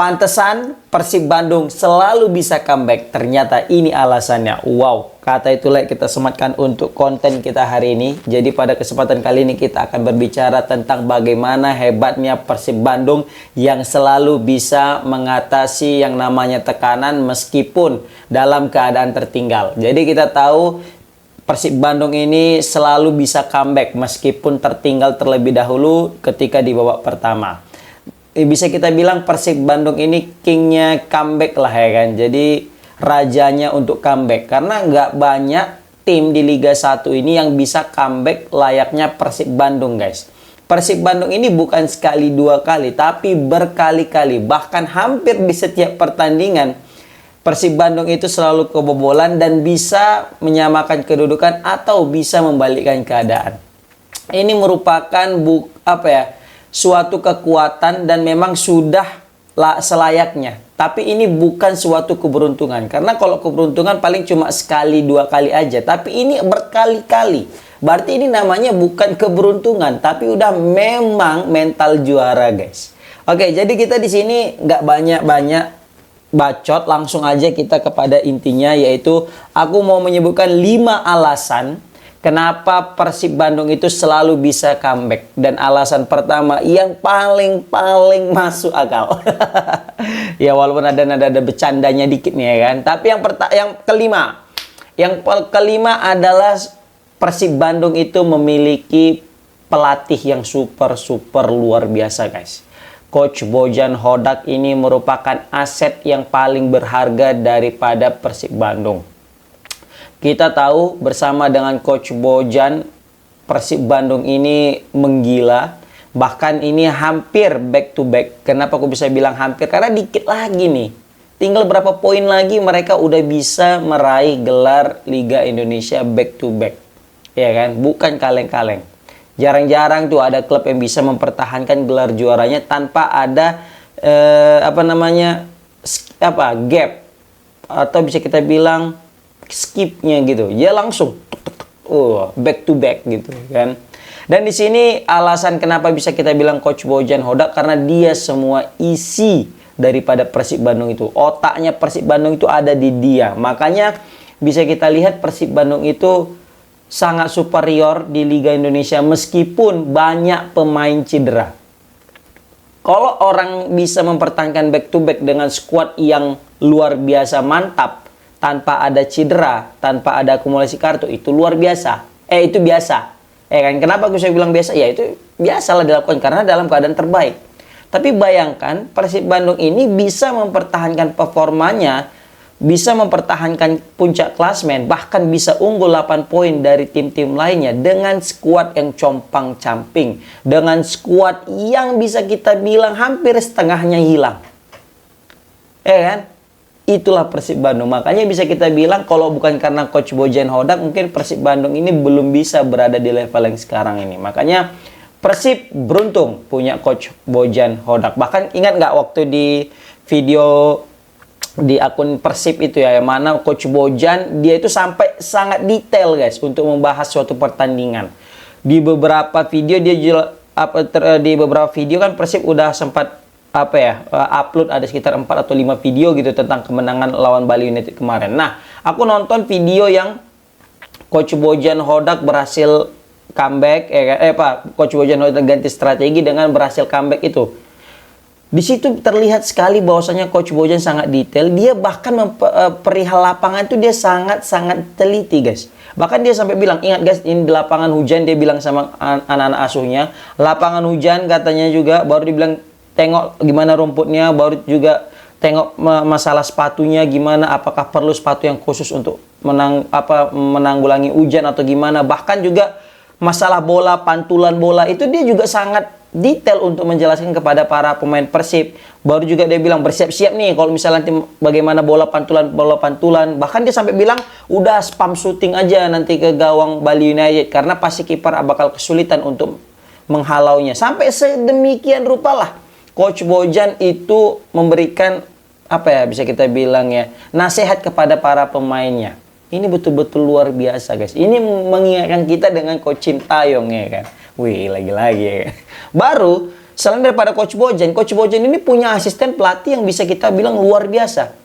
Pantesan Persib Bandung selalu bisa comeback. Ternyata ini alasannya. Wow, kata itulah kita sematkan untuk konten kita hari ini. Jadi pada kesempatan kali ini kita akan berbicara tentang bagaimana hebatnya Persib Bandung yang selalu bisa mengatasi yang namanya tekanan meskipun dalam keadaan tertinggal. Jadi kita tahu Persib Bandung ini selalu bisa comeback meskipun tertinggal terlebih dahulu ketika di babak pertama. Bisa kita bilang Persib Bandung ini kingnya comeback lah ya kan. Jadi rajanya untuk comeback. Karena nggak banyak tim di Liga 1 ini yang bisa comeback layaknya Persib Bandung guys. Persib Bandung ini bukan sekali dua kali tapi berkali-kali. Bahkan hampir di setiap pertandingan Persib Bandung itu selalu kebobolan dan bisa menyamakan kedudukan atau bisa membalikkan keadaan. Ini merupakan suatu kekuatan dan memang sudah selayaknya. Tapi ini bukan suatu keberuntungan. Karena kalau keberuntungan paling cuma sekali dua kali aja. Tapi ini berkali-kali. Berarti ini namanya bukan keberuntungan. Tapi udah memang mental juara guys. Oke, jadi kita di sini nggak banyak-banyak bacot. Langsung aja kita kepada intinya. Yaitu aku mau menyebutkan 5 alasan kenapa Persib Bandung itu selalu bisa comeback. Dan alasan pertama yang paling masuk akal. Ya walaupun ada bercandanya dikit nih ya kan. Tapi yang kelima adalah Persib Bandung itu memiliki pelatih yang super luar biasa guys. Coach Bojan Hodak ini merupakan aset yang paling berharga daripada Persib Bandung. Kita tahu bersama dengan Coach Bojan, Persib Bandung ini menggila. Bahkan ini hampir back to back. Kenapa aku bisa bilang hampir? Karena dikit lagi nih. Tinggal berapa poin lagi mereka udah bisa meraih gelar Liga Indonesia back to back. Ya kan? Bukan kaleng-kaleng. Jarang-jarang tuh ada klub yang bisa mempertahankan gelar juaranya tanpa ada gap. Atau bisa kita bilang skipnya gitu, ya langsung back to back gitu kan. Dan di sini alasan kenapa bisa kita bilang Coach Bojan Hodak karena dia semua isi daripada Persib Bandung itu, otaknya Persib Bandung itu ada di dia. Makanya bisa kita lihat Persib Bandung itu sangat superior di Liga Indonesia meskipun banyak pemain cedera. Kalau orang bisa mempertahankan back to back dengan skuad yang luar biasa mantap tanpa ada cedera, tanpa ada akumulasi kartu, itu luar biasa. Itu biasa. Kan? Kenapa aku bisa bilang biasa? Ya itu biasalah dilakukan karena dalam keadaan terbaik. Tapi bayangkan Persib Bandung ini bisa mempertahankan performanya, bisa mempertahankan puncak klasmen, bahkan bisa unggul 8 poin dari tim-tim lainnya dengan skuad yang compang-camping, dengan skuad yang bisa kita bilang hampir setengahnya hilang. Kan? Itulah Persib Bandung. Makanya bisa kita bilang kalau bukan karena Coach Bojan Hodak mungkin Persib Bandung ini belum bisa berada di level yang sekarang ini. Makanya Persib beruntung punya Coach Bojan Hodak. Bahkan ingat nggak waktu di video di akun Persib itu ya, yang mana Coach Bojan dia itu sampai sangat detail guys untuk membahas suatu pertandingan. Di beberapa video di beberapa video kan Persib udah sempat upload ada sekitar 4 atau 5 video gitu tentang kemenangan lawan Bali United kemarin. Nah, aku nonton video yang Coach Bojan Hodak berhasil comeback, Coach Bojan Hodak ganti strategi dengan berhasil comeback itu. Di situ terlihat sekali bahwasanya Coach Bojan sangat detail. Dia bahkan perihal lapangan itu dia sangat teliti guys. Bahkan dia sampai bilang, ingat guys, ini di lapangan hujan, dia bilang sama anak-anak asuhnya, lapangan hujan katanya juga, baru dibilang tengok gimana rumputnya, baru juga tengok masalah sepatunya gimana, apakah perlu sepatu yang khusus untuk menanggulangi hujan atau gimana. Bahkan juga masalah bola, pantulan bola itu dia juga sangat detail untuk menjelaskan kepada para pemain Persib. Baru juga dia bilang bersiap-siap nih kalau misalnya nanti bagaimana bola pantulan. Bahkan dia sampai bilang udah spam shooting aja nanti ke gawang Bali United karena pasti kiper bakal kesulitan untuk menghalaunya. Sampai sedemikian rupa lah Coach Bojan itu memberikan bisa kita bilang ya, nasihat kepada para pemainnya. Ini betul-betul luar biasa guys. Ini mengingatkan kita dengan Coach Sintayong ya kan. Wih, lagi-lagi ya kan. Baru Selain daripada Coach Bojan ini punya asisten pelatih yang bisa kita bilang luar biasa.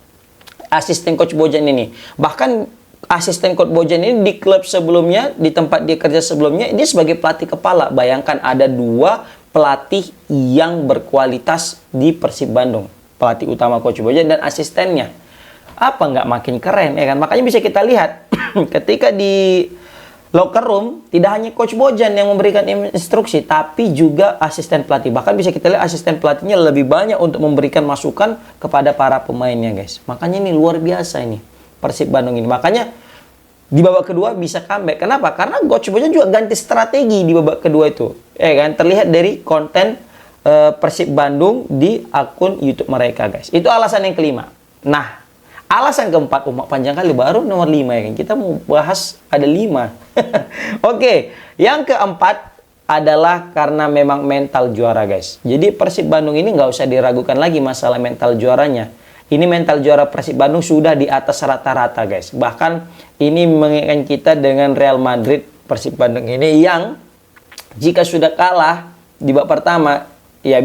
Asisten Coach Bojan ini. Bahkan asisten Coach Bojan ini di klub sebelumnya, di tempat dia kerja sebelumnya, dia sebagai pelatih kepala. Bayangkan ada 2 pelatih yang berkualitas di Persib Bandung. Pelatih utama Coach Bojan dan asistennya. Apa nggak makin keren, ya kan? Makanya bisa kita lihat ketika di locker room, tidak hanya Coach Bojan yang memberikan instruksi, tapi juga asisten pelatih. Bahkan bisa kita lihat asisten pelatihnya lebih banyak untuk memberikan masukan kepada para pemainnya, guys. Makanya ini luar biasa ini, Persib Bandung ini. Makanya di babak kedua bisa comeback. Kenapa? Karena Coach Bojan juga ganti strategi di babak kedua itu. Ya kan? Terlihat dari konten Persib Bandung di akun YouTube mereka, guys. Itu alasan yang kelima. Nah, alasan keempat, panjang kali, baru nomor 5 ya kan. Kita mau bahas ada 5. Oke, yang keempat adalah karena memang mental juara, guys. Jadi Persib Bandung ini nggak usah diragukan lagi masalah mental juaranya. Ini mental juara Persib Bandung sudah di atas rata-rata, guys. Bahkan ini mengingatkan kita dengan Real Madrid. Persib Bandung ini yang jika sudah kalah di babak pertama, ya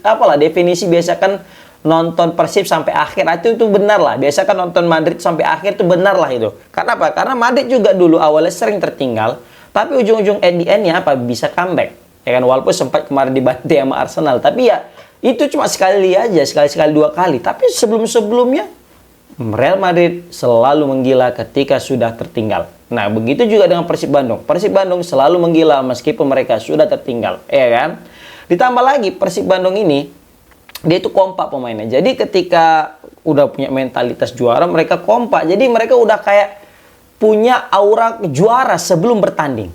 apalah definisi biasa kan nonton Persib sampai akhir itu benar lah. Biasa kan nonton Madrid sampai akhir itu benar lah itu. Karena apa? Karena Madrid juga dulu awalnya sering tertinggal, tapi ujung-ujung at the end-nya apa? Bisa comeback. Ya kan, walaupun sempat kemarin dibantai sama Arsenal, tapi ya itu cuma sekali aja, sekali 2 kali. Tapi sebelum-sebelumnya Real Madrid selalu menggila ketika sudah tertinggal. Nah, begitu juga dengan Persib Bandung. Persib Bandung selalu menggila meskipun mereka sudah tertinggal, ya kan? Ditambah lagi Persib Bandung ini dia itu kompak pemainnya. Jadi ketika udah punya mentalitas juara, mereka kompak. Jadi mereka udah kayak punya aura juara sebelum bertanding.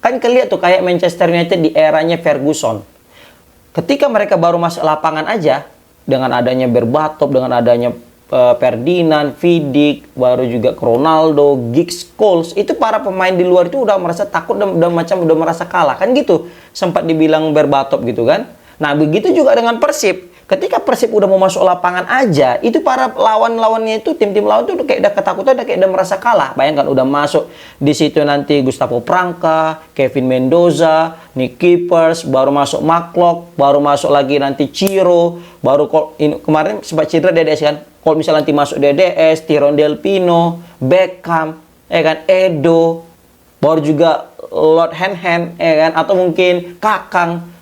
Kan kelihatan tuh kayak Manchester United di eranya Ferguson. Ketika mereka baru masuk lapangan aja, dengan adanya Berbatov, dengan adanya Ferdinand, Vidic, baru juga Ronaldo, Giggs, Scholes, itu para pemain di luar itu udah merasa takut dan udah merasa kalah. Kan gitu, sempat dibilang Berbatov gitu kan. Nah, begitu juga dengan Persib. Ketika Persib udah mau masuk lapangan aja, itu para lawan-lawannya itu, tim-tim lawan itu udah kayak udah ketakutan, udah kayak udah merasa kalah. Bayangkan udah masuk di situ nanti Gustavo Pranka, Kevin Mendoza, Nick Keepers, baru masuk Maklok, baru masuk lagi nanti Ciro, baru kemarin sempat cedera DDS kan. Kalau misalnya nanti masuk DDS, Tyrone Del Pino, Beckham, ya kan, Edo, baru juga Lord Hen, ya kan, atau mungkin Kakang,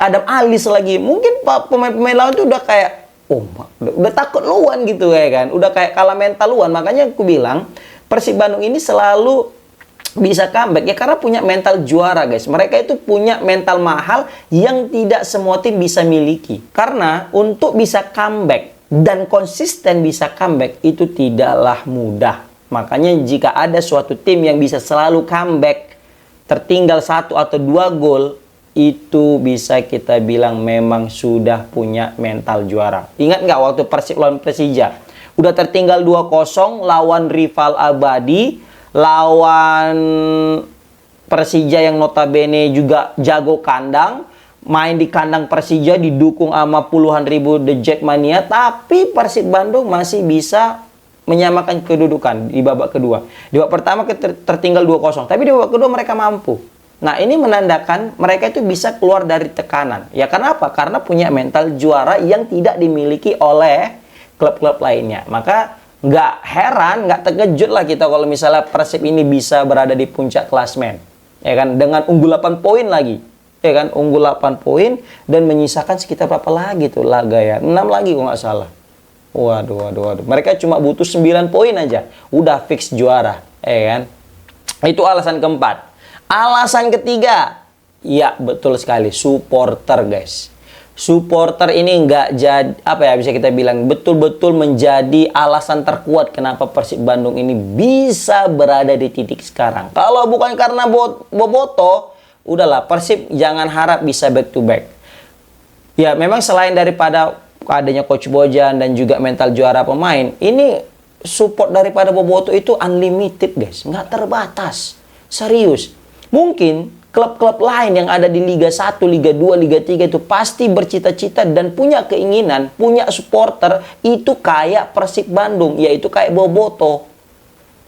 Adam Alis lagi, mungkin pemain-pemain lawan itu udah kayak udah takut luan gitu ya kan, udah kayak kalah mental luan. Makanya aku bilang Persib Bandung ini selalu bisa comeback ya karena punya mental juara, guys. Mereka itu punya mental mahal yang tidak semua tim bisa miliki. Karena untuk bisa comeback dan konsisten bisa comeback itu tidaklah mudah. Makanya jika ada suatu tim yang bisa selalu comeback, tertinggal 1 atau 2 gol, itu bisa kita bilang memang sudah punya mental juara. Ingat nggak waktu Persib lawan Persija? Udah tertinggal 2-0 lawan rival abadi, lawan Persija yang notabene juga jago kandang, main di kandang Persija didukung sama puluhan ribu The Jackmania, tapi Persib Bandung masih bisa menyamakan kedudukan di babak kedua. Di babak pertama tertinggal 2-0, tapi di babak kedua mereka mampu. Nah, ini menandakan mereka itu bisa keluar dari tekanan. Ya, kenapa? Karena punya mental juara yang tidak dimiliki oleh klub-klub lainnya. Maka nggak heran, nggak terkejut lah kita kalau misalnya Persib ini bisa berada di puncak klasmen. Ya kan? Dengan unggul 8 poin lagi. Ya kan? Unggul 8 poin dan menyisakan sekitar berapa lagi tuh laga ya? 6 lagi kalau nggak salah. Waduh. Mereka cuma butuh 9 poin aja. Udah fix juara. Ya kan? Itu alasan keempat. Alasan ketiga, ya betul sekali, supporter, guys. Supporter ini nggak jadi, bisa kita bilang, betul-betul menjadi alasan terkuat kenapa Persib Bandung ini bisa berada di titik sekarang. Kalau bukan karena Boboto, udahlah, Persib jangan harap bisa back to back. Ya, memang selain daripada adanya Coach Bojan dan juga mental juara pemain, ini support daripada Boboto itu unlimited, guys. Nggak terbatas. Serius. Mungkin klub-klub lain yang ada di Liga 1, Liga 2, Liga 3 itu pasti bercita-cita dan punya keinginan, punya supporter itu kayak Persib Bandung, yaitu kayak Boboto.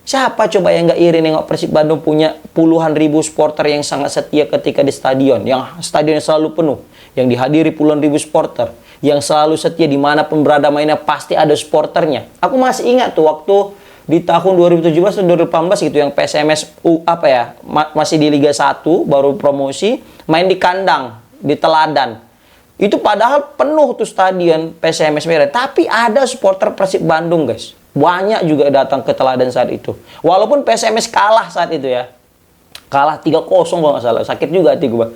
Siapa coba yang nggak iri nengok Persib Bandung punya puluhan ribu supporter yang sangat setia ketika di stadion, yang stadionnya selalu penuh, yang dihadiri puluhan ribu supporter, yang selalu setia dimanapun berada mainnya pasti ada supporternya. Aku masih ingat tuh waktu di tahun 2017 atau 2018 gitu yang PSMS masih di Liga 1 baru promosi, main di kandang di Teladan. Itu padahal penuh tuh stadion PSMS Medan, tapi ada supporter Persib Bandung, guys. Banyak juga datang ke Teladan saat itu. Walaupun PSMS kalah saat itu ya. Kalah 3-0 kalau nggak salah. Sakit juga hati gue.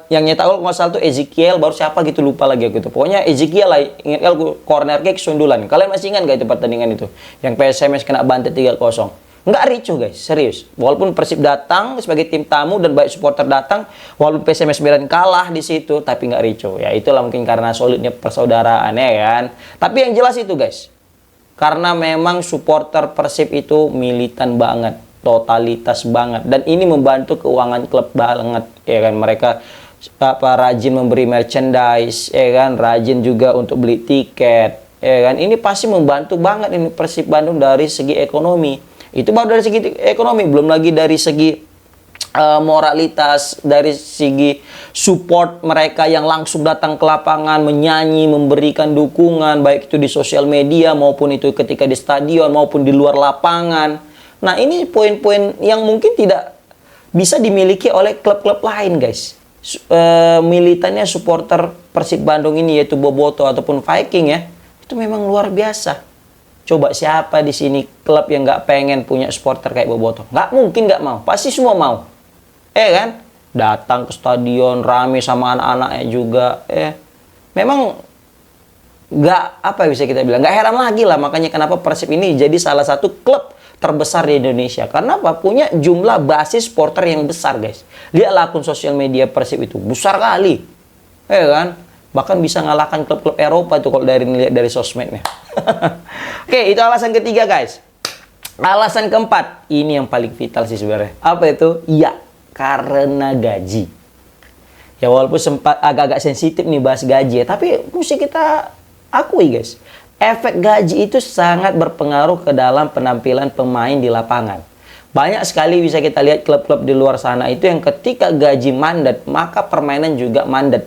Yang nyetak gol nggak salah tuh Ezekiel, baru siapa gitu lupa lagi aku itu. Pokoknya Ezekiel lah, ingat corner kick sundulan. Kalian masih ingat gak itu pertandingan itu? Yang PSMS kena bantai 3-0. Nggak ricuh guys, serius. Walaupun Persib datang sebagai tim tamu dan banyak supporter datang, walaupun PSMS Medan kalah di situ, tapi nggak ricuh. Ya itulah mungkin karena solidnya persaudaraan ya kan. Tapi yang jelas itu guys, karena memang supporter Persib itu militan banget, totalitas banget, dan ini membantu keuangan klub banget ya kan. Mereka rajin memberi merchandise ya kan, rajin juga untuk beli tiket ya kan. Ini pasti membantu banget ini Persib Bandung dari segi ekonomi. Itu baru dari segi ekonomi, belum lagi dari segi moralitas, dari segi support mereka yang langsung datang ke lapangan, menyanyi, memberikan dukungan, baik itu di sosial media maupun itu ketika di stadion maupun di luar lapangan. Nah, ini poin-poin yang mungkin tidak bisa dimiliki oleh klub-klub lain, guys. Militannya supporter Persib Bandung ini, yaitu Boboto ataupun Viking ya, itu memang luar biasa. Coba siapa di sini klub yang nggak pengen punya supporter kayak Boboto? Nggak mungkin nggak mau, pasti semua mau. Kan? Datang ke stadion, rame sama anak-anaknya juga. Memang nggak, apa bisa kita bilang, nggak heran lagi lah. Makanya kenapa Persib ini jadi salah satu klub terbesar di Indonesia. Karena apa? Punya jumlah basis supporter yang besar, guys. Lihatlah akun sosial media Persib itu besar kali, kan? Bahkan bisa ngalahkan klub-klub Eropa itu kalau lihat dari sosmednya. Oke, itu alasan ketiga, guys. Alasan keempat, ini yang paling vital sih sebenarnya. Apa itu? Iya, karena gaji. Ya walaupun sempat agak-agak sensitif nih bahas gaji ya, tapi mesti kita akui, guys. Efek gaji itu sangat berpengaruh ke dalam penampilan pemain di lapangan. Banyak sekali bisa kita lihat klub-klub di luar sana itu yang ketika gaji mandat, maka permainan juga mandat.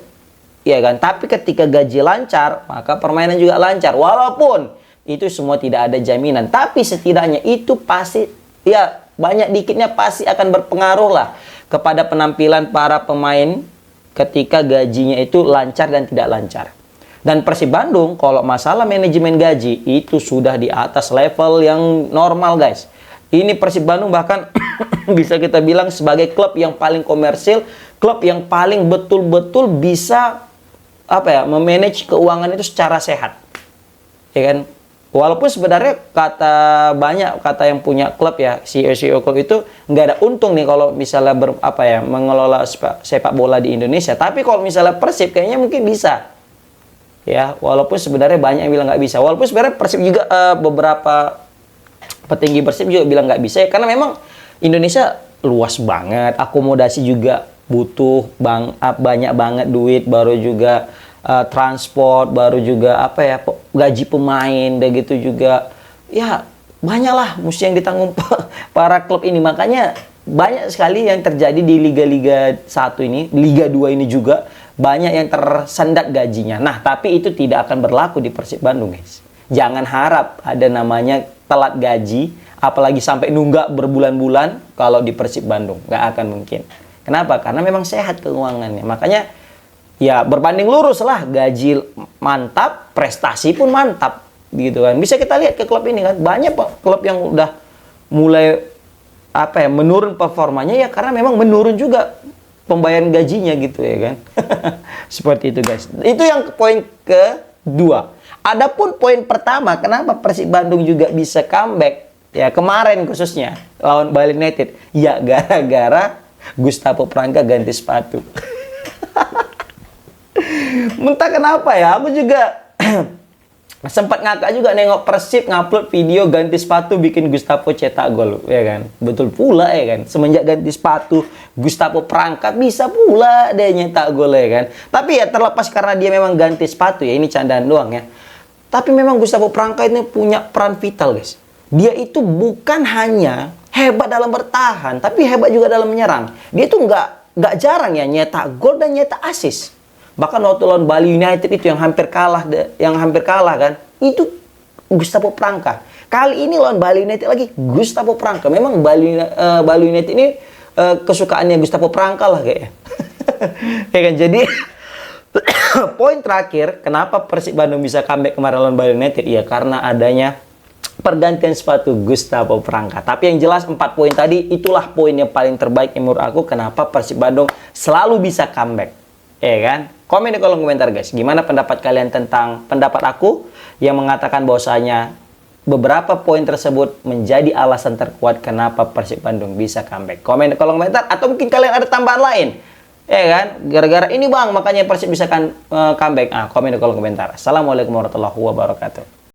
Ya kan? Tapi ketika gaji lancar, maka permainan juga lancar. Walaupun itu semua tidak ada jaminan, tapi setidaknya itu pasti, ya banyak dikitnya pasti akan berpengaruh lah kepada penampilan para pemain ketika gajinya itu lancar dan tidak lancar. Dan Persib Bandung kalau masalah manajemen gaji itu sudah di atas level yang normal, guys. Ini Persib Bandung bahkan bisa kita bilang sebagai klub yang paling komersil, klub yang paling betul-betul bisa memanage keuangan itu secara sehat. Ya kan? Walaupun sebenarnya banyak kata yang punya klub ya, CEO klub itu nggak ada untung nih kalau misalnya mengelola sepak bola di Indonesia. Tapi kalau misalnya Persib kayaknya mungkin bisa. Ya, walaupun sebenarnya banyak yang bilang nggak bisa. Walaupun sebenarnya Persib juga beberapa petinggi Persib juga bilang nggak bisa ya, karena memang Indonesia luas banget, akomodasi juga butuh banyak banget duit, baru juga transport, baru juga gaji pemain, dan gitu juga ya banyaklah mesti yang ditanggung para klub ini. Makanya banyak sekali yang terjadi di Liga 1 ini, Liga 2 ini juga banyak yang tersendat gajinya. Nah, tapi itu tidak akan berlaku di Persib Bandung, guys. Jangan harap ada namanya telat gaji, apalagi sampai nunggak berbulan-bulan kalau di Persib Bandung. Nggak akan mungkin. Kenapa? Karena memang sehat keuangannya. Makanya ya berbanding lurus lah, gaji mantap, prestasi pun mantap, gitu kan. Bisa kita lihat ke klub ini kan, banyak klub yang udah mulai menurun performanya ya karena memang menurun juga pembayaran gajinya gitu ya kan. Seperti itu, guys. Itu yang poin kedua. Adapun poin pertama, kenapa Persib Bandung juga bisa comeback ya kemarin khususnya lawan Bali United, ya gara-gara Gustavo Pranka ganti sepatu. Entah kenapa ya, aku juga sempat ngakak juga nengok Persib ngupload video ganti sepatu bikin Gustavo cetak gol, ya kan. Betul pula ya kan, semenjak ganti sepatu Gustavo Pranka bisa pula dia nyetak gol ya kan. Tapi ya terlepas karena dia memang ganti sepatu ya, ini candaan doang ya. Tapi memang Gustavo Pranka ini punya peran vital, guys. dia itu bukan hanya hebat dalam bertahan, tapi hebat juga dalam menyerang. Dia itu nggak jarang ya nyetak gol dan nyetak assist. Bahkan waktu lawan Bali United itu yang hampir kalah kan, itu Gustavo Pranka. Kali ini lawan Bali United lagi Gustavo Pranka. Memang Bali United ini kesukaannya Gustavo Pranka lah kayaknya. Ya kan, jadi poin terakhir kenapa Persib Bandung bisa comeback kemarin lawan Bali United, ya karena adanya pergantian sepatu Gustavo Pranka. Tapi yang jelas 4 poin tadi itulah poin yang paling terbaik menurut aku kenapa Persib Bandung selalu bisa comeback. Ya kan? Komen di kolom komentar guys, gimana pendapat kalian tentang pendapat aku yang mengatakan bahwasanya beberapa poin tersebut menjadi alasan terkuat kenapa Persib Bandung bisa comeback. Komen di kolom komentar, atau mungkin kalian ada tambahan lain. Ya kan? Gara-gara ini bang, makanya Persib bisa comeback. Komen di kolom komentar. Assalamualaikum warahmatullahi wabarakatuh.